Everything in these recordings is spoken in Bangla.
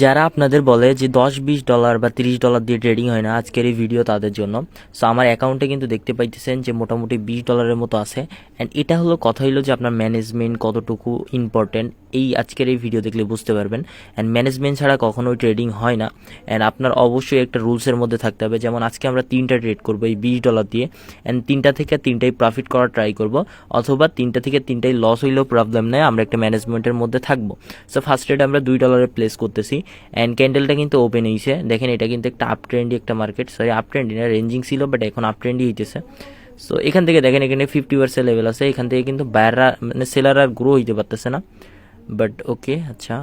যারা আপনাদের বলে যে $10-20 বা $30 দিয়ে ট্রেডিং হয় না, আজকের এই ভিডিও তাদের জন্য। সো আমার অ্যাকাউন্টে কিন্তু দেখতে পাইতেছেন যে মোটামুটি $20 মতো আছে। অ্যান্ড এটা হলো কথা হলো যে আপনার ম্যানেজমেন্ট কতটুকু ইম্পর্টেন্ট, এই আজকের এই ভিডিও দেখলে বুঝতে পারবেন। অ্যান্ড ম্যানেজমেন্ট ছাড়া কখনোই ট্রেডিং হয় না। অ্যান্ড আপনার অবশ্যই একটা রুলসের মধ্যে থাকতে হবে। যেমন আজকে আমরা 3টা ট্রেড করবো এই $20 দিয়ে, অ্যান্ড 3টা থেকে 3টাই প্রফিট করার ট্রাই করব, অথবা 3টা থেকে 3টাই লস হইলেও প্রবলেম নেই, আমরা একটা ম্যানেজমেন্টের মধ্যে থাকবো। সো ফার্স্ট ট্রেড আমরা $2 প্লেস করতেছি। অ্যান্ড ক্যান্ডেলটা কিন্তু ওপেন হয়েছে, দেখেন এটা কিন্তু একটা আপ ট্রেন্ডি একটা মার্কেট, সরি আপ ট্রেন্ডি না, রেঞ্জিং ছিল, বাট এখন আপ ট্রেন্ডই হইতেছে। সো এখান থেকে দেখেন এখানে 50% লেভেল আছে, এখান থেকে কিন্তু বায়াররা মানে সেলার আর গ্রো হইতে পারতেছে না, বাট ওকে আচ্ছা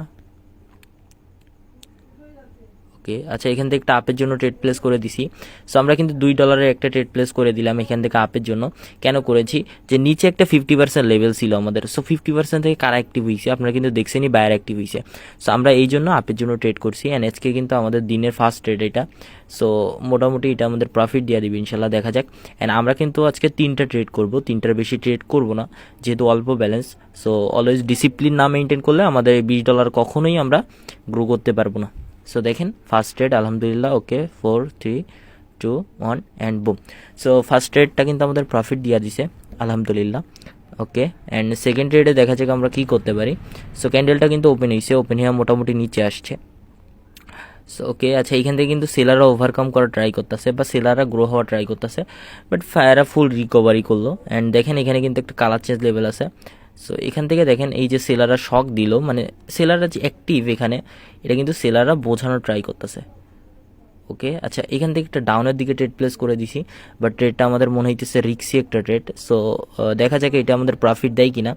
আচ্ছা এখান থেকে একটা আপের জন্য ট্রেড প্লেস করে দিছি। সো আমরা কিন্তু $2 একটা ট্রেড প্লেস করে দিলাম এখান থেকে আপের জন্য। কেন করেছি, যে নিচে একটা 50% লেভেল ছিল আমাদের। সো 50% থেকে কারা অ্যাক্টিভ হয়েছে আপনারা কিন্তু দেখছেনই, বায়ার অ্যাক্টিভ হয়েছে। সো আমরা এই জন্য আপের জন্য ট্রেড করছি। অ্যান্ড আজকে কিন্তু আমাদের দিনের ফার্স্ট ট্রেড এটা। সো মোটামুটি এটা আমাদের প্রফিট দিয়ে দিবে ইনশাল্লাহ, দেখা যাক। অ্যান্ড আমরা কিন্তু আজকে 3টা ট্রেড করব, 3টার বেশি ট্রেড করব না, যেহেতু অল্প ব্যালেন্স। সো অলওয়েজ ডিসিপ্লিন না মেনটেন করলে আমাদের এই $20 কখনোই আমরা গ্রো করতে পারবো না। সো দেখেন ফার্স্ট ট্রেড আলহামদুলিল্লাহ, ওকে 4 3 2 1 অ্যান্ড বুম। সো ফার্স্ট ট্রেডটা কিন্তু আমাদের প্রফিট দিয়ে দিছে আলহামদুলিল্লাহ, ওকে। অ্যান্ড সেকেন্ড ট্রেডে দেখা যাক আমরা কী করতে পারি। সো ক্যান্ডেলটা কিন্তু ওপেন হয়েছে, ওপেন হয়ে মোটামুটি নিচে আসছে। সো ওকে আচ্ছা এখান থেকে কিন্তু সেলাররা ওভারকাম করার ট্রাই করতেছে বা সেলাররা গ্রো হওয়ার ট্রাই করতেছে, বাট ফায়াররা ফুল রিকভারি করলো। অ্যান্ড দেখেন এখানে কিন্তু একটা কালার চেঞ্জ লেভেল আছে। সো এখান থেকে দেখেন এই যে সেলাররা শক দিল, মানে সেলাররা যে অ্যাক্টিভ এখানে, এটা কিন্তু সেলাররা বোঝানোর ট্রাই করতেছে। ওকে আচ্ছা এখান থেকে একটা ডাউনের দিকে ট্রেড প্লেস করে দিছি, বাট ট্রেডটা আমাদের মনে হইতেছে রিক্সি একটা ট্রেড। সো দেখা যাক এটা আমাদের প্রফিট দেয় কিনা।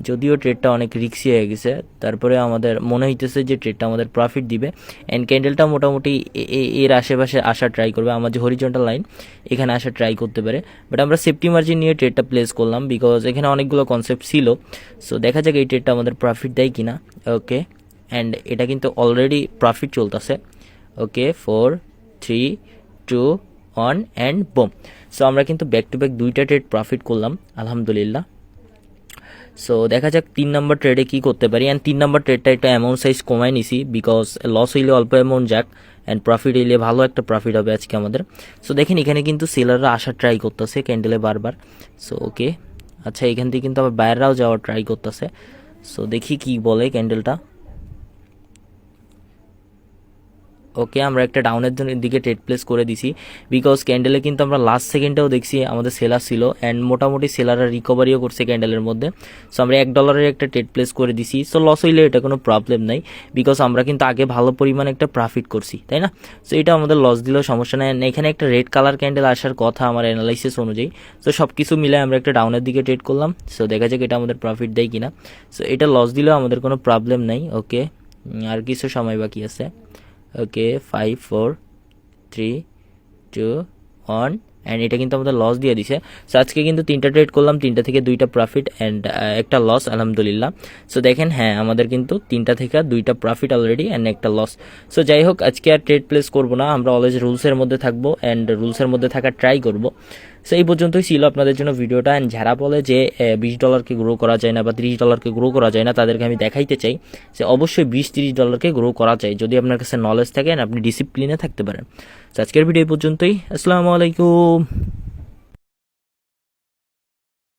যদিও ট্রেডটা অনেক রিক্সি হয়ে গেছে, তারপরে আমাদের মনে হইতেছে যে ট্রেডটা আমাদের প্রফিট দিবে। অ্যান্ড ক্যান্ডেলটা মোটামুটি এর আশেপাশে আসা ট্রাই করবে, আমার যে হরিজন্টাল লাইন এখানে আসা ট্রাই করতে পারে। বাট আমরা সেফটি মার্জিন নিয়ে ট্রেডটা প্লেস করলাম, বিকজ এখানে অনেকগুলো কনসেপ্ট ছিল। সো দেখা যাক এই ট্রেডটা আমাদের প্রফিট দেয় কিনা। ওকে অ্যান্ড এটা কিন্তু অলরেডি প্রফিট চলতেছে। ওকে 4 3 2 1 অ্যান্ড বুম। সো আমরা কিন্তু ব্যাক টু ব্যাক 2টা ট্রেড প্রফিট করলাম আলহামদুলিল্লাহ। সো দেখা যাক 3 নম্বর ট্রেডে কী করতে পারি। অ্যান্ড 3 নম্বর ট্রেডটা একটা অ্যামাউন্ট সাইজ কমাই নিছি, বিকজ লস হইলে অল্প অ্যামাউন্ট যাক, অ্যান্ড প্রফিট হইলে ভালো একটা প্রফিট হবে আজকে আমাদের। সো দেখেন এখানে কিন্তু সেলাররা আসার ট্রাই করতেছে ক্যান্ডেলে বারবার। সো ওকে আচ্ছা এখান থেকে কিন্তু আবার বাইরেরাও যাওয়ার ট্রাই করতেছে। সো দেখি কি বলে ক্যান্ডেলটা। ওকে আমরা একটা ডাউনের দিকে ট্রেড প্লেস করে দিছি, বিকজ ক্যান্ডেলে কিন্তু আমরা লাস্ট সেকেন্ডেও দেখছি আমাদের সেলার ছিল, অ্যান্ড মোটামুটি সেলাররা রিকভারিও করছে ক্যান্ডেলের মধ্যে। সো আমরা $1 একটা ট্রেড প্লেস করে দিছি। সো লস হইলে এটা কোনো প্রবলেম নাই, বিকজ আমরা কিন্তু আগে ভালো পরিমাণে একটা প্রফিট করছি, তাই না? সো এটা আমাদের লস দিলেও সমস্যা নেই। এখানে একটা রেড কালার ক্যান্ডেল আসার কথা আমার অ্যানালাইসিস অনুযায়ী। সো সব কিছু মিলে আমরা একটা ডাউনের দিকে ট্রেড করলাম। সো দেখা যাক এটা আমাদের প্রফিট দেয় কিনা। সো এটা লস দিলেও আমাদের কোনো প্রবলেম নাই। ওকে আর কিছু সময় বাকি আছে। ওকে 5 4 3 2 1 অ্যান্ড এটা কিন্তু আমাদের লস দিয়ে দিছে। সো আজকে কিন্তু 3টা ট্রেড করলাম, 3টা থেকে 2টা প্রফিট অ্যান্ড একটা লস আলহামদুলিল্লাহ। সো দেখেন হ্যাঁ আমাদের কিন্তু 3টা থেকে 2টা প্রফিট অলরেডি অ্যান্ড একটা লস। সো যাই হোক আজকে আর ট্রেড প্লেস করবো না, আমরা অলওয়েজ রুলসের মধ্যে থাকবো অ্যান্ড রুলসের মধ্যে থাকার ট্রাই করবো। সো এই পর্যন্তই ছিল আপনাদের জন্য ভিডিওটা। অ্যান্ড যারা বলে যে $20কে গ্রো করা যায় না বা $30কে গ্রো করা যায় না, তাদেরকে আমি দেখাইতে চাই যে অবশ্যই $20-30কে গ্রো করা যায়, যদি আপনার কাছে নলেজ থাকে অ্যান্ড আপনি ডিসিপ্লিনে থাকতে পারেন। তো আজকের ভিডিও এই পর্যন্তই। আসসালামু আলাইকুম।